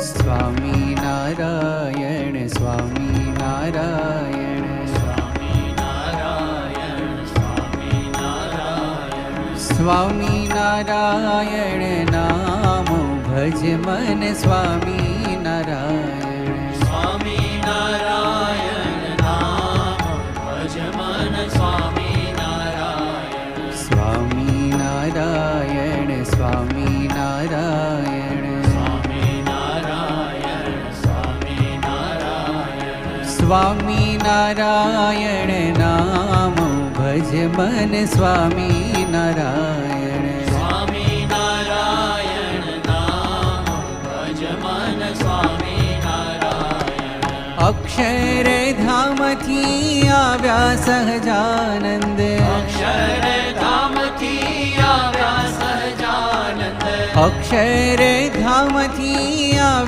સ્વામી નારાયણ સ્વામી નારાયણ સ્વામી નારાયણ નામ ભજ મન સ્વામી નારાયણ સ્વામી નારાયણ નામ ભજ મન સ્વામી નારાયણ સ્વામી નારાયણ સ્વામી નારાયણ સ્વામી નારાયણ સ્વામી નારાયણ સ્વામી નારાયણ નામ ભજ મન સ્વામી નારાયણ સ્વામી નારાયણ નામ ભજ મન સ્વામી નારાયણ અક્ષર ધામથી આવ્યા સહજાનંદ અક્ષરધામથી આવ્યા સહજાનંદ અક્ષર ધામથી આવ્યા